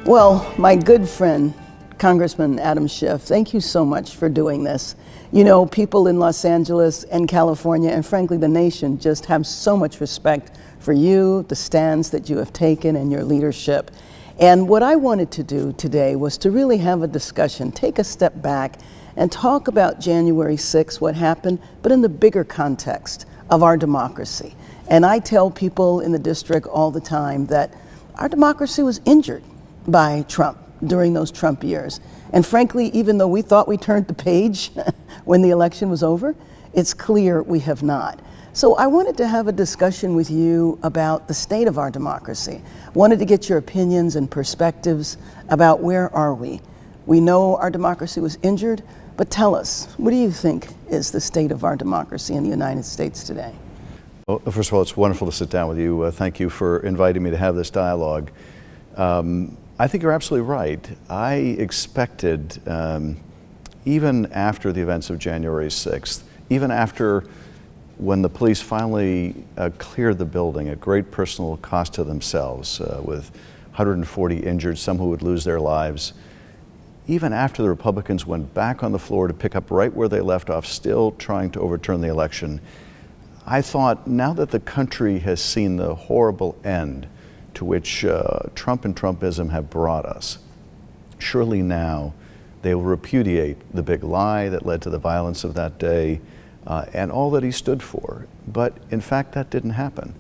Well, my good friend, Congressman Adam Schiff, thank you so much for doing this. You know, people in Los Angeles and California, and frankly the nation, just have so much respect for you, the stands that you have taken, and your leadership. And what I wanted to do today was to really have a discussion, take a step back, and talk about January 6th, what happened, but in the bigger context of our democracy. And I tell people in the district all the time that our democracy was injured by Trump during those Trump years. And frankly, even though we thought we turned the page when the election was over, it's clear we have not. So I wanted to have a discussion with you about the state of our democracy. Wanted to get your opinions and perspectives about where are we. We know our democracy was injured, but tell us, what do you think is the state of our democracy in the United States today? Well, first of all, it's wonderful to sit down with you. Thank you for inviting me to have this dialogue. I think you're absolutely right. I expected, even after the events of January 6th, even after when the police finally cleared the building at great personal cost to themselves, with 140 injured, some who would lose their lives, even after the Republicans went back on the floor to pick up right where they left off, still trying to overturn the election, I thought, now that the country has seen the horrible end to which Trump and Trumpism have brought us, surely now they will repudiate the big lie that led to the violence of that day and all that he stood for. But in fact, that didn't happen.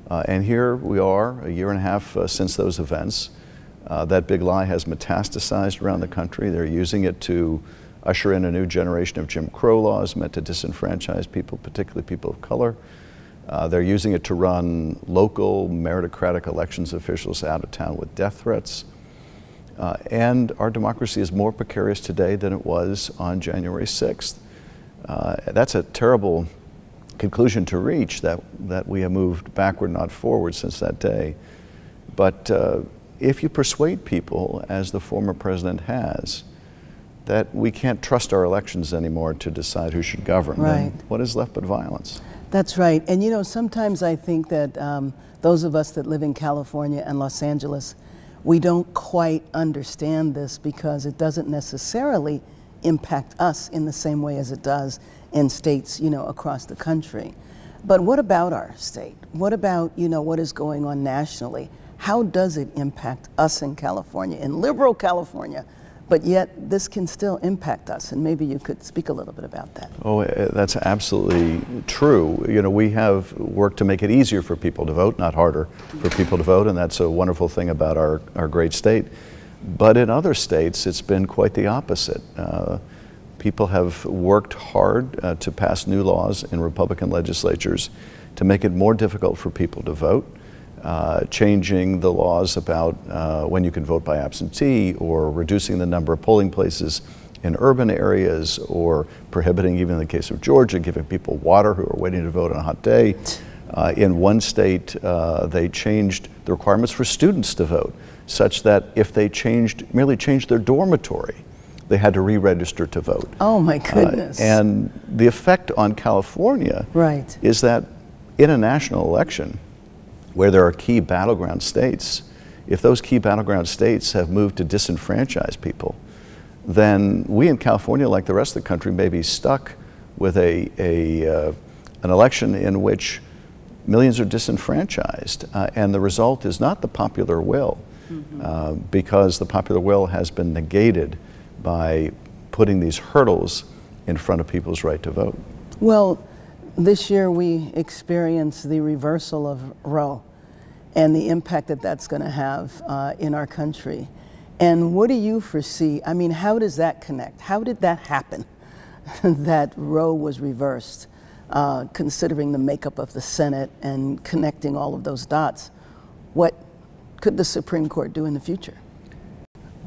And here we are, a year and a half since those events. That big lie has metastasized around the country. They're using it to usher in a new generation of Jim Crow laws meant to disenfranchise people, particularly people of color. They're using it to run local meritocratic elections officials out of town with death threats. And our democracy is more precarious today than it was on January 6th. That's a terrible conclusion to reach, that we have moved backward, not forward since that day. But if you persuade people, as the former president has, that we can't trust our elections anymore to decide who should govern, then what is left but violence? That's right. And you know, sometimes I think that those of us that live in California and Los Angeles, we don't quite understand this because it doesn't necessarily impact us in the same way as it does in states, you know, across the country. But what about our state? What about, you know, what is going on nationally? How does it impact us in California, in liberal California? But yet this can still impact us, and maybe you could speak a little bit about that. Oh, that's absolutely true. You know, we have worked to make it easier for people to vote, not harder for people to vote, and that's a wonderful thing about our great state. But in other states, it's been quite the opposite. People have worked hard to pass new laws in Republican legislatures to make it more difficult for people to vote. Changing the laws about when you can vote by absentee, or reducing the number of polling places in urban areas, or prohibiting, even in the case of Georgia, giving people water who are waiting to vote on a hot day. In one state, they changed the requirements for students to vote, such that if they merely changed their dormitory, they had to re-register to vote. Oh my goodness. And the effect on California is that in a national election, where there are key battleground states, if those key battleground states have moved to disenfranchise people, then we in California, like the rest of the country, may be stuck with an election in which millions are disenfranchised. And the result is not the popular will, because the popular will has been negated by putting these hurdles in front of people's right to vote. Well, this year we experienced the reversal of Roe and the impact that that's going to have in our country. And what do you foresee? I mean, how does that connect? How did that happen, that Roe was reversed, considering the makeup of the Senate and connecting all of those dots? What could the Supreme Court do in the future?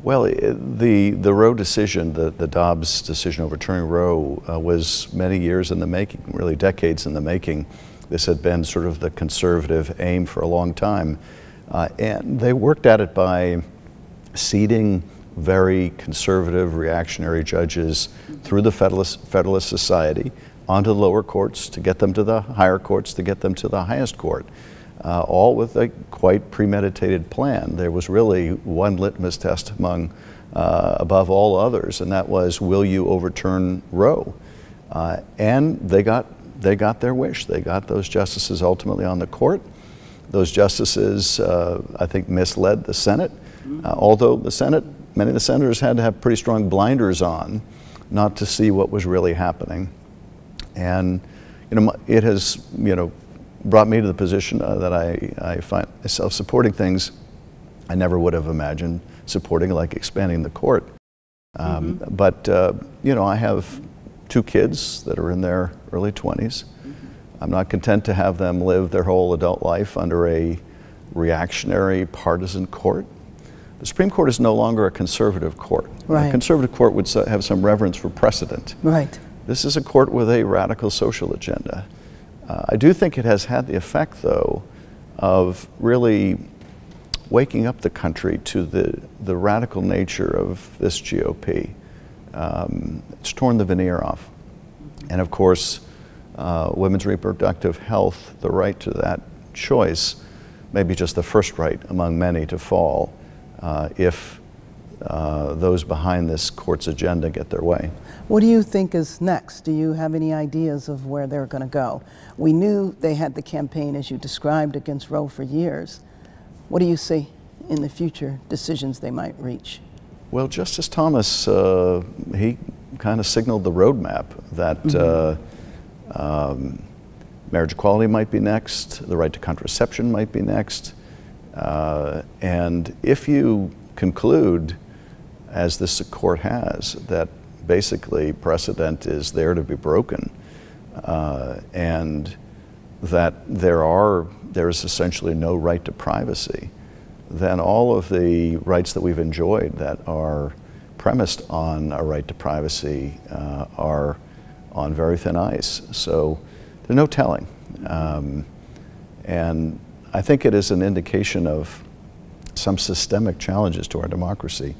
Well, the Roe decision, the Dobbs decision overturning Roe, was many years in the making, really decades in the making. This had been sort of the conservative aim for a long time. And they worked at it by seating very conservative, reactionary judges through the Federalist Society onto the lower courts to get them to the higher courts, to get them to the highest court. all with a quite premeditated plan. There was really one litmus test among above all others, and that was, will you overturn Roe? And they got their wish. They got those justices ultimately on the court. Those justices, I think, misled the Senate, although the Senate, many of the senators had to have pretty strong blinders on not to see what was really happening. And it has brought me to the position that I find myself supporting things I never would have imagined supporting, like expanding the court. But I have 2 kids that are in their early 20s. I'm not content to have them live their whole adult life under a reactionary partisan court. The Supreme Court is no longer a conservative court. Right. A conservative court would have some reverence for precedent. Right. This is a court with a radical social agenda. I do think it has had the effect, though, of really waking up the country to the radical nature of this GOP. It's torn the veneer off. And of course, women's reproductive health, the right to that choice, may be just the first right among many to fall if those behind this court's agenda get their way. What do you think is next? Do you have any ideas of where they're going to go? We knew they had the campaign, as you described, against Roe for years. What do you see in the future decisions they might reach? Well, Justice Thomas, he kind of signaled the roadmap that marriage equality might be next, the right to contraception might be next, and if you conclude, as this court has, that basically precedent is there to be broken, and that there is essentially no right to privacy, then all of the rights that we've enjoyed that are premised on a right to privacy are on very thin ice. So there's no telling. And I think it is an indication of some systemic challenges to our democracy.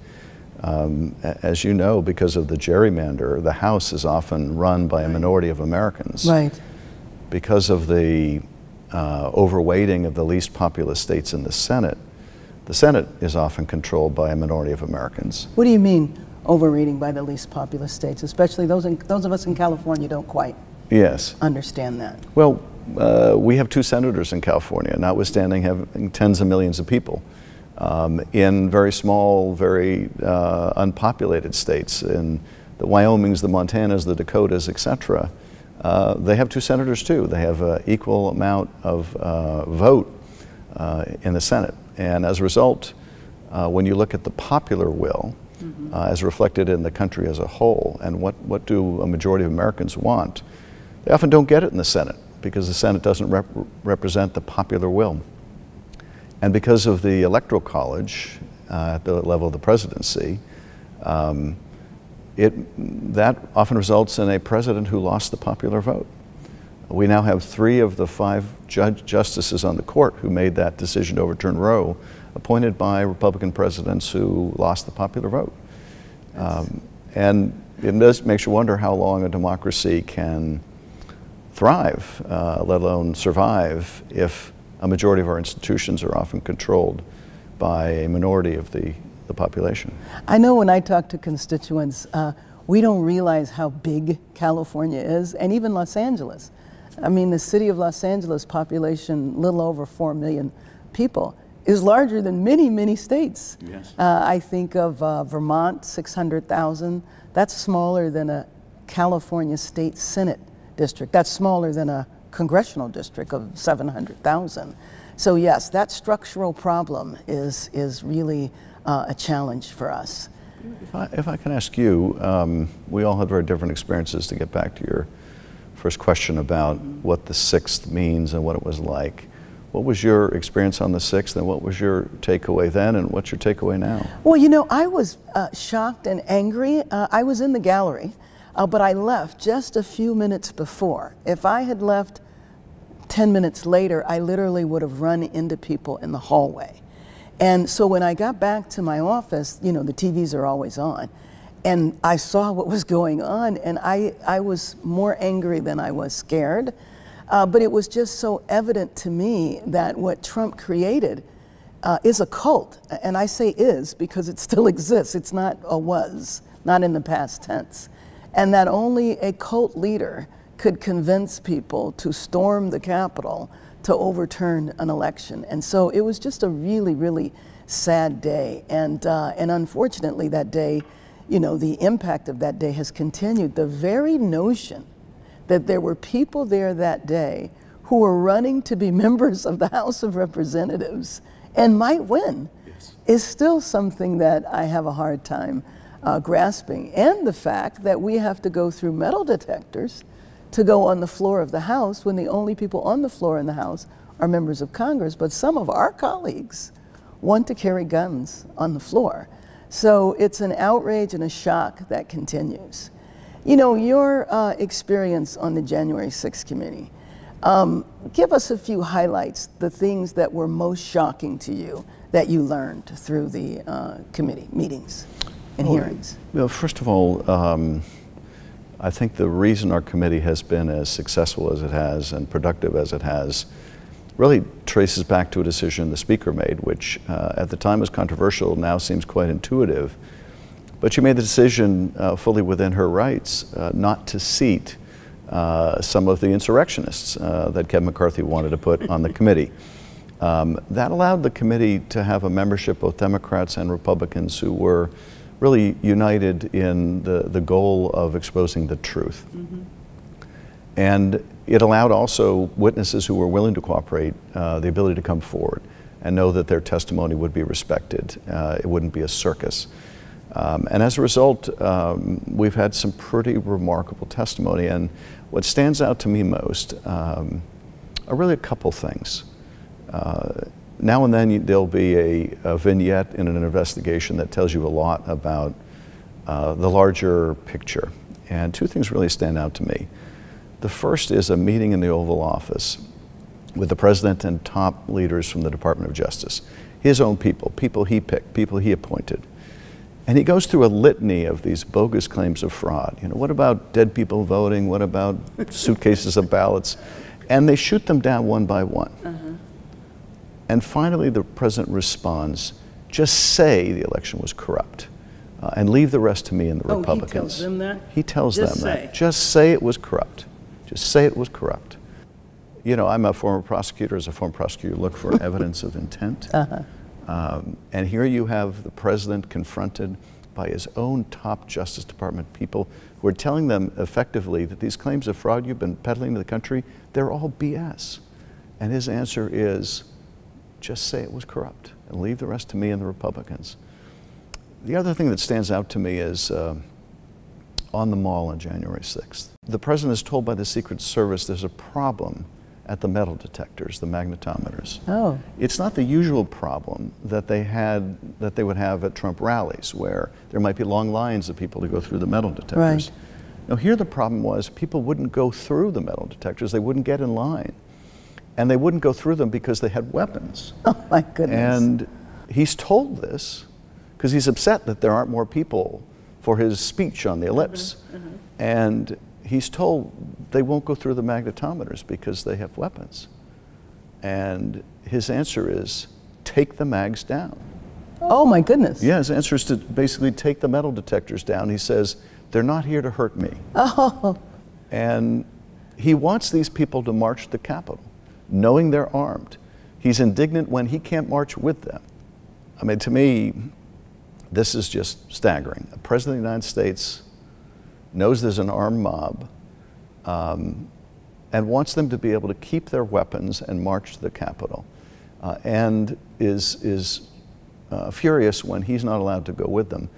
As you know, because of the gerrymander, the House is often run by a minority of Americans. Right. Because of the overweighting of the least populous states in the Senate is often controlled by a minority of Americans. What do you mean, overreading by the least populous states? Especially those of us in California don't quite understand that. Well, we have 2 senators in California, notwithstanding having tens of millions of people. In very small, very unpopulated states, in the Wyomings, the Montanas, the Dakotas, etc., they have 2 senators too. They have an equal amount of vote in the Senate. And as a result, when you look at the popular will, as reflected in the country as a whole, and what do a majority of Americans want, they often don't get it in the Senate, because the Senate doesn't represent the popular will. And because of the Electoral College at the level of the presidency, that often results in a president who lost the popular vote. We now have 3 of the 5 justices on the court who made that decision to overturn Roe, appointed by Republican presidents who lost the popular vote. And it does makes you wonder how long a democracy can thrive, let alone survive, if a majority of our institutions are often controlled by a minority of the population. I know when I talk to constituents, we don't realize how big California is, and even Los Angeles. I mean, the city of Los Angeles population, little over 4 million people, is larger than many, many states. Yes. I think of Vermont, 600,000. That's smaller than a California State Senate district. That's smaller than a congressional district of 700,000. So yes, that structural problem is really a challenge for us. If I can ask you, we all have very different experiences, to get back to your first question about what the 6th means and what it was like. What was your experience on the 6th, and what was your takeaway then, and what's your takeaway now? Well, you know, I was shocked and angry. I was in the gallery, but I left just a few minutes before. If I had left 10 minutes later, I literally would have run into people in the hallway. And so when I got back to my office, you know, the TVs are always on, and I saw what was going on, and I was more angry than I was scared. But it was just so evident to me that what Trump created is a cult. And I say is because it still exists. It's not a was, not in the past tense. And that only a cult leader could convince people to storm the Capitol to overturn an election. And so it was just a really, really sad day. And unfortunately that day, you know, the impact of that day has continued. The very notion that there were people there that day who were running to be members of the House of Representatives and might win is still something that I have a hard time grasping. And the fact that we have to go through metal detectors to go on the floor of the House when the only people on the floor in the House are members of Congress, but some of our colleagues want to carry guns on the floor. So it's an outrage and a shock that continues. You know, your experience on the January 6th committee, give us a few highlights, the things that were most shocking to you that you learned through the committee meetings and hearings. Well, first of all, I think the reason our committee has been as successful as it has and productive as it has really traces back to a decision the Speaker made, which at the time was controversial, now seems quite intuitive. But she made the decision fully within her rights not to seat some of the insurrectionists that Kevin McCarthy wanted to put on the committee. That allowed the committee to have a membership, both Democrats and Republicans, who were really united in the goal of exposing the truth. Mm-hmm. And it allowed also witnesses who were willing to cooperate the ability to come forward and know that their testimony would be respected. It wouldn't be a circus. And as a result, we've had some pretty remarkable testimony. And what stands out to me most are really a couple things. Now and then there'll be a vignette in an investigation that tells you a lot about the larger picture. And two things really stand out to me. The first is a meeting in the Oval Office with the President and top leaders from the Department of Justice, his own people, people he picked, people he appointed. And he goes through a litany of these bogus claims of fraud. You know, what about dead people voting? What about suitcases of ballots? And they shoot them down one by one. Uh-huh. And finally, the president responds, just say the election was corrupt and leave the rest to me and the Republicans. He tells them that? He tells them that. Just say it was corrupt. Just say it was corrupt. You know, I'm a former prosecutor. As a former prosecutor, look for evidence of intent. Uh-huh. And here you have the president confronted by his own top Justice Department people who are telling them effectively that these claims of fraud you've been peddling to the country, they're all BS. And his answer is, just say it was corrupt and leave the rest to me and the Republicans. The other thing that stands out to me is on the Mall on January 6th. The president is told by the Secret Service there's a problem at the metal detectors, the magnetometers. Oh. It's not the usual problem that they would have at Trump rallies, where there might be long lines of people to go through the metal detectors. Right. Now here the problem was people wouldn't go through the metal detectors, they wouldn't get in line. And they wouldn't go through them because they had weapons. Oh my goodness. And he's told this because he's upset that there aren't more people for his speech on the ellipse. Mm-hmm. Mm-hmm. And he's told they won't go through the magnetometers because they have weapons. And his answer is, take the mags down. Oh my goodness. Yeah, his answer is to basically take the metal detectors down. He says, they're not here to hurt me. Oh. And he wants these people to march to the Capitol, knowing they're armed. He's indignant when he can't march with them. I mean, to me, this is just staggering. The President of the United States knows there's an armed mob and wants them to be able to keep their weapons and march to the Capitol, and is furious when he's not allowed to go with them.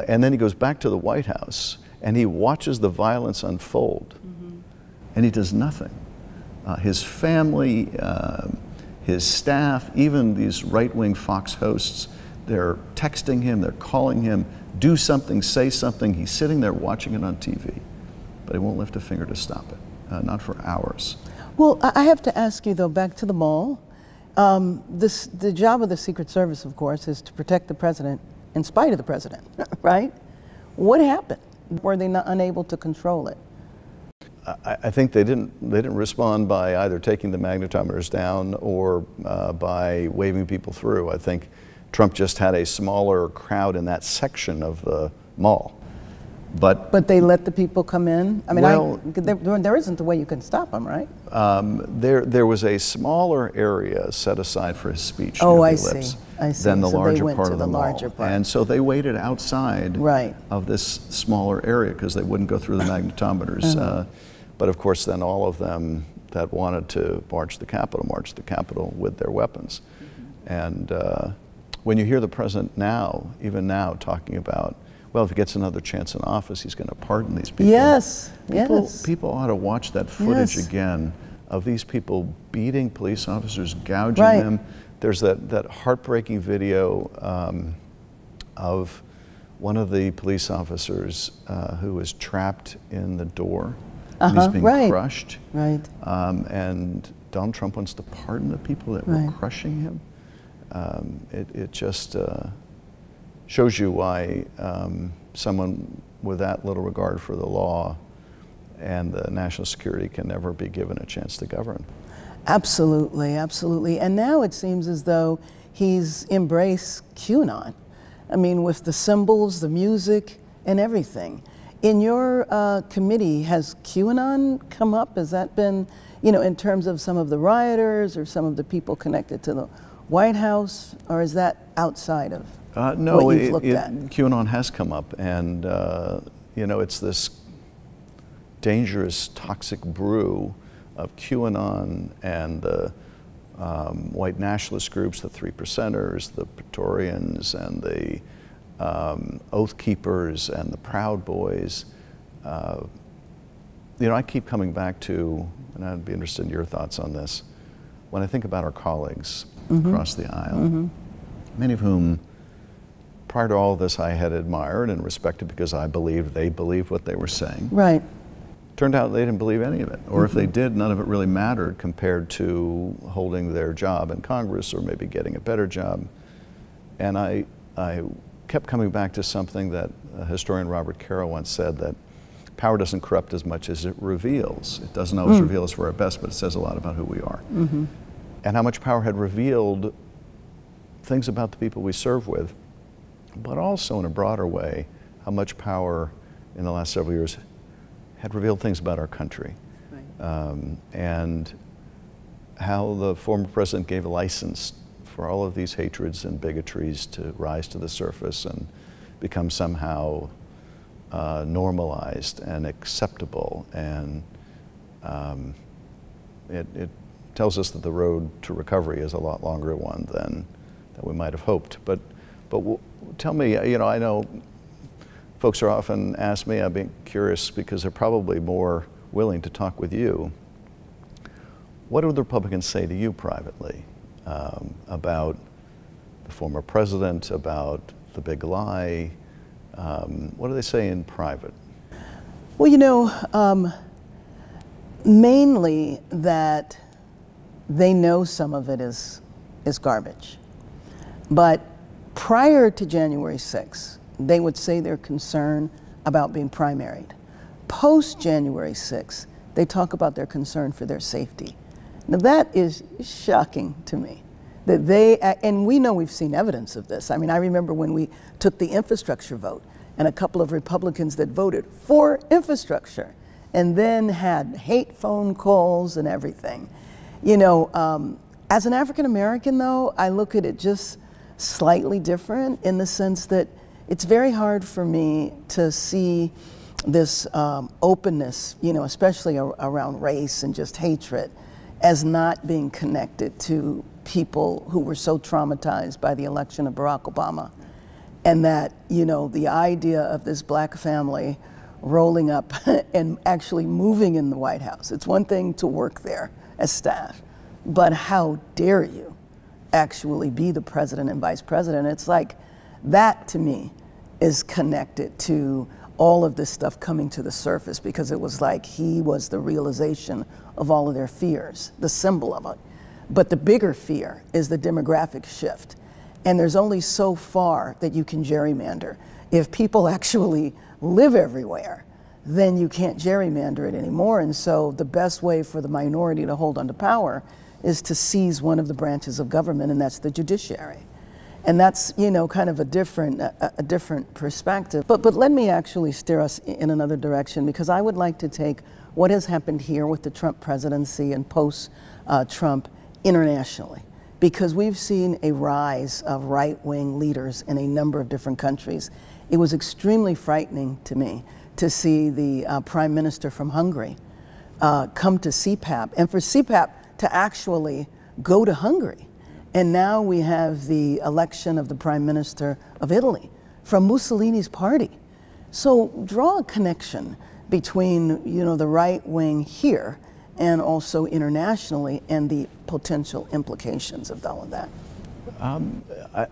And then he goes back to the White House and he watches the violence unfold. Mm-hmm. And he does nothing. His family, his staff, even these right-wing Fox hosts, they're texting him, they're calling him, do something, say something. He's sitting there watching it on TV, but he won't lift a finger to stop it, not for hours. Well, I have to ask you though, back to the mall. The job of the Secret Service, of course, is to protect the president in spite of the president, right? What happened? Were they not unable to control it? I think they didn't respond by either taking the magnetometers down or by waving people through. I think Trump just had a smaller crowd in that section of the mall. But they let the people come in? I mean, well, there isn't a way you can stop them, right? There was a smaller area set aside for his speech Oh, near I the ellipse see. than the So larger they went part to of the the mall. larger part. And so they waited outside Right. of this smaller area because they wouldn't go through the magnetometers. But of course, then all of them that wanted to marched the Capitol with their weapons. And when you hear the president now, even now, talking about, well, if he gets another chance in office, he's going to pardon these people. Yes, People ought to watch that footage again of these people beating police officers, gouging Right. them. There's that heartbreaking video of one of the police officers who was trapped in the door. And he's being crushed. Right. And Donald Trump wants to pardon the people that were crushing him. It just shows you why someone with that little regard for the law and the national security can never be given a chance to govern. Absolutely, absolutely. And now it seems as though he's embraced QAnon. I mean, with the symbols, the music, and everything. In your committee, has QAnon come up? Has that been, you know, in terms of some of the rioters or some of the people connected to the White House, or is that outside of no, what you've looked at? QAnon has come up, and you know, it's this dangerous, toxic brew of QAnon and the white nationalist groups, the Three Percenters, the Praetorians, and the Oath Keepers, and the Proud Boys. You know, I keep coming back to, and I'd be interested in your thoughts on this, when I think about our colleagues across the aisle, many of whom, prior to all of this, I had admired and respected because I believed they believed what they were saying. Right. Turned out they didn't believe any of it, or if they did, none of it really mattered compared to holding their job in Congress or maybe getting a better job. And I kept coming back to something that historian Robert Caro once said, that power doesn't corrupt as much as it reveals. It doesn't always reveal us for our best, but it says a lot about who we are. And how much power had revealed things about the people we serve with, but also in a broader way, how much power in the last several years had revealed things about our country. And how the former president gave a license for all of these hatreds and bigotries to rise to the surface and become somehow normalized and acceptable. And it tells us that the road to recovery is a lot longer one than we might have hoped. But tell me, you know, I know folks are often ask me, I've been curious because they're probably more willing to talk with you. What do the Republicans say to you privately about the former president, about the big lie? What do they say in private? Well, you know, mainly that they know some of it is garbage. But prior to January 6th, they would say they're concerned about being primaried. Post January 6th, they talk about their concern for their safety. Now that is shocking to me. That they, and we know we've seen evidence of this. I mean, I remember when we took the infrastructure vote and a couple of Republicans that voted for infrastructure and then had hate phone calls and everything. You know, as an African American though, I look at it just slightly different in the sense that it's very hard for me to see this openness, you know, especially around race and just hatred, as not being connected to people who were so traumatized by the election of Barack Obama. And that, you know, the idea of this black family rolling up and actually moving in the White House. It's one thing to work there as staff, but how dare you actually be the president and vice president? It's like, that to me is connected to all of this stuff coming to the surface, because it was like he was the realization of all of their fears, the symbol of it. But the bigger fear is the demographic shift. And there's only so far that you can gerrymander. If people actually live everywhere, then you can't gerrymander it anymore. And so the best way for the minority to hold onto power is to seize one of the branches of government, and that's the judiciary. And that's, you know, kind of a different perspective. But let me actually steer us in another direction, because I would like to take what has happened here with the Trump presidency and post-Trump internationally. Because we've seen a rise of right-wing leaders in a number of different countries. It was extremely frightening to me to see the Prime Minister from Hungary come to CPAP, and for CPAP to actually go to Hungary. And now we have the election of the Prime Minister of Italy from Mussolini's party. So draw a connection between, you know, the right wing here and also internationally, and the potential implications of all of that.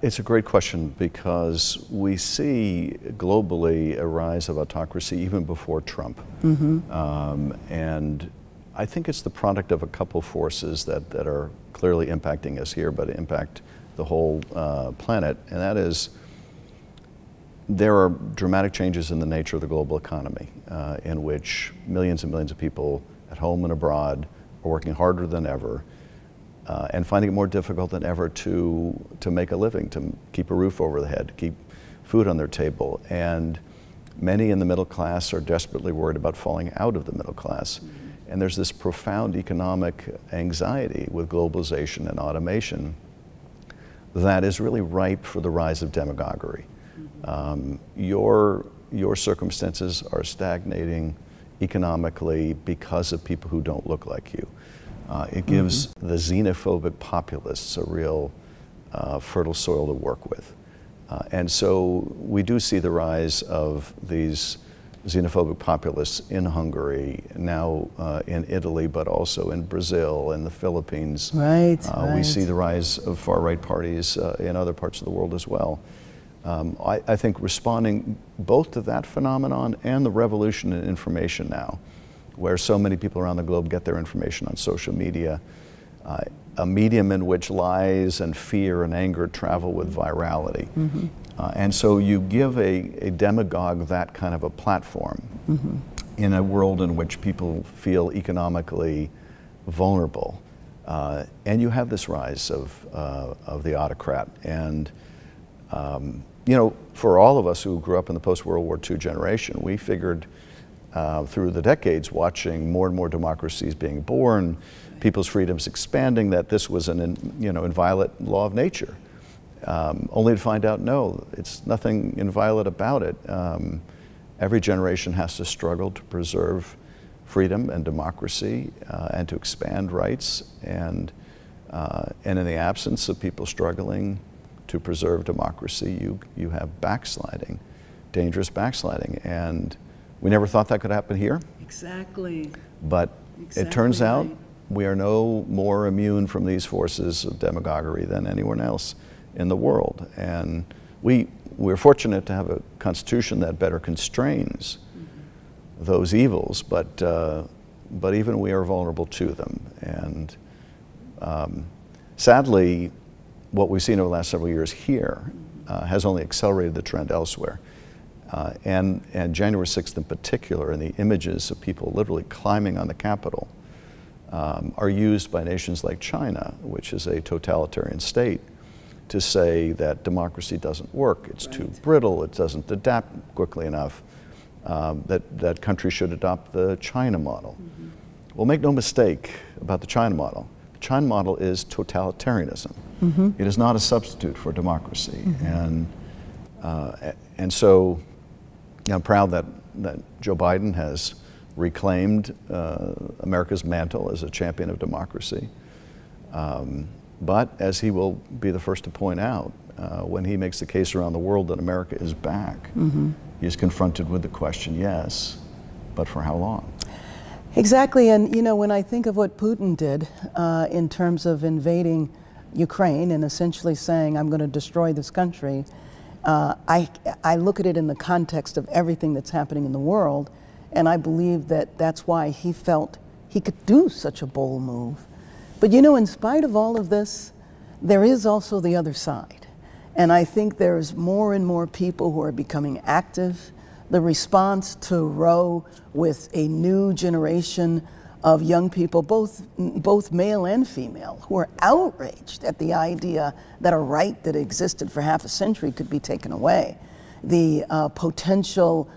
It's a great question, because we see globally a rise of autocracy even before Trump. And I think it's the product of a couple forces that are clearly impacting us here, but impact the whole planet. And that is, there are dramatic changes in the nature of the global economy, in which millions and millions of people at home and abroad are working harder than ever, and finding it more difficult than ever to make a living, to keep a roof over the head, to keep food on their table. And many in the middle class are desperately worried about falling out of the middle class. And there's this profound economic anxiety with globalization and automation that is really ripe for the rise of demagoguery. Your circumstances are stagnating economically because of people who don't look like you. It gives the xenophobic populists a real fertile soil to work with. And so we do see the rise of these xenophobic populists in Hungary, now in Italy, but also in Brazil and the Philippines. Right. We see the rise of far-right parties in other parts of the world as well. I think responding both to that phenomenon and the revolution in information now, where so many people around the globe get their information on social media, a medium in which lies and fear and anger travel with virality. And so you give a demagogue that kind of a platform in a world in which people feel economically vulnerable. And you have this rise of the autocrat. And you know, for all of us who grew up in the post-World War II generation, we figured through the decades, watching more and more democracies being born, people's freedoms expanding, that this was an inviolate law of nature. Only to find out, no, it's nothing inviolate about it. Every generation has to struggle to preserve freedom and democracy and to expand rights. And in the absence of people struggling to preserve democracy, you have backsliding, dangerous backsliding. And we never thought that could happen here. Exactly. But it turns out we are no more immune from these forces of demagoguery than anyone else in the world. And we're fortunate to have a constitution that better constrains those evils, but even we are vulnerable to them. And sadly, what we've seen over the last several years here has only accelerated the trend elsewhere. And January 6th in particular, and the images of people literally climbing on the Capitol are used by nations like China, which is a totalitarian state, to say that democracy doesn't work, it's too brittle, it doesn't adapt quickly enough, that countries should adopt the China model. Well, make no mistake about the China model. The China model is totalitarianism. It is not a substitute for democracy. And so I'm proud that Joe Biden has reclaimed America's mantle as a champion of democracy. But as he will be the first to point out, when he makes the case around the world that America is back, he is confronted with the question, yes, but for how long? Exactly, and you know, when I think of what Putin did in terms of invading Ukraine and essentially saying, I'm going to destroy this country, I look at it in the context of everything that's happening in the world, and I believe that that's why he felt he could do such a bold move. But you know, in spite of all of this, there is also the other side. And I think there's more and more people who are becoming active, the response to Roe with a new generation of young people, both male and female, who are outraged at the idea that a right that existed for half a century could be taken away. The potential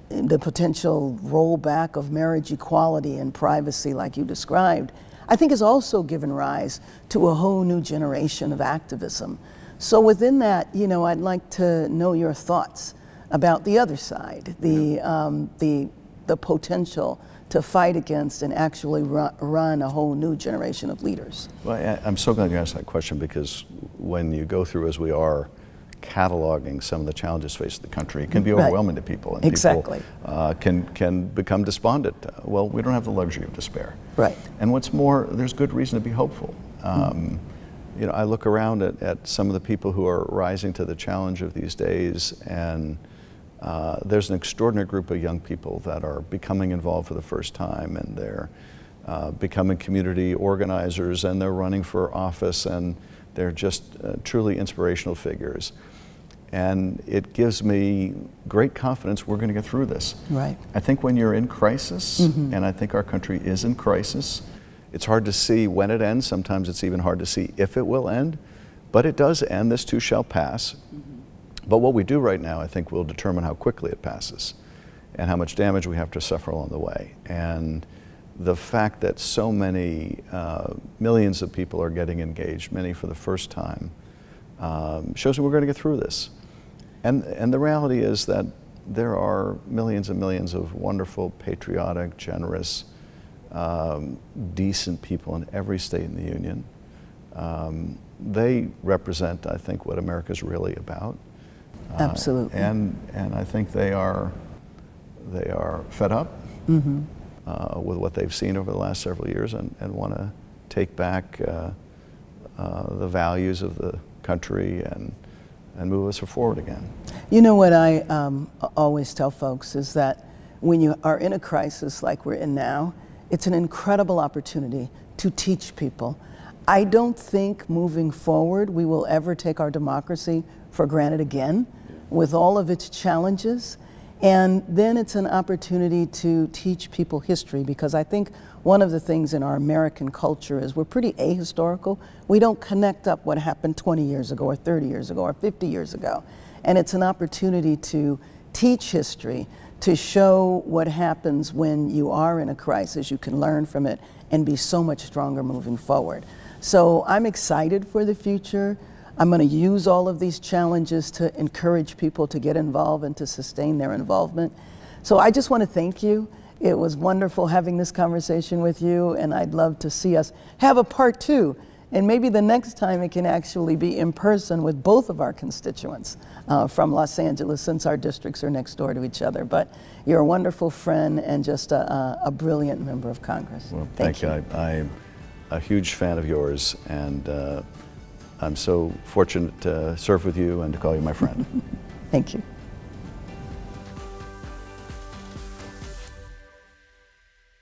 rollback of marriage equality and privacy, like you described, I think has also given rise to a whole new generation of activism. So within that, you know, I'd like to know your thoughts about the other side, the potential to fight against and actually run a whole new generation of leaders. Well, I'm so glad you asked that question, because when you go through, as we are, cataloging some of the challenges facing the country, it can be overwhelming to people, and exactly. people can become despondent. Well, we don't have the luxury of despair. Right. And what's more, there's good reason to be hopeful. You know, I look around at some of the people who are rising to the challenge of these days, and there's an extraordinary group of young people that are becoming involved for the first time, and they're becoming community organizers, and they're running for office, and they're just truly inspirational figures. And it gives me great confidence we're going to get through this. Right. I think when you're in crisis, and I think our country is in crisis, it's hard to see when it ends. Sometimes it's even hard to see if it will end, but it does end. This too shall pass. But what we do right now, I think, will determine how quickly it passes and how much damage we have to suffer along the way. And the fact that so many millions of people are getting engaged, many for the first time, shows that we're going to get through this. And the reality is that there are millions and millions of wonderful, patriotic, generous, decent people in every state in the union. They represent, I think, what America's really about. Absolutely. And I think they are fed up with what they've seen over the last several years, and want to take back the values of the country and move us forward again. You know what I always tell folks is that when you are in a crisis like we're in now, it's an incredible opportunity to teach people. I don't think moving forward we will ever take our democracy for granted again, with all of its challenges. And then it's an opportunity to teach people history, because I think one of the things in our American culture is we're pretty ahistorical. We don't connect up what happened 20 years ago or 30 years ago or 50 years ago. And it's an opportunity to teach history, to show what happens when you are in a crisis. You can learn from it and be so much stronger moving forward. So I'm excited for the future. I'm going to use all of these challenges to encourage people to get involved and to sustain their involvement. So I just want to thank you. It was wonderful having this conversation with you, and I'd love to see us have a part 2. And maybe the next time it can actually be in person with both of our constituents from Los Angeles, since our districts are next door to each other. But you're a wonderful friend and just a brilliant member of Congress. Well, thank you. I'm a huge fan of yours, and I'm so fortunate to serve with you and to call you my friend. Thank you.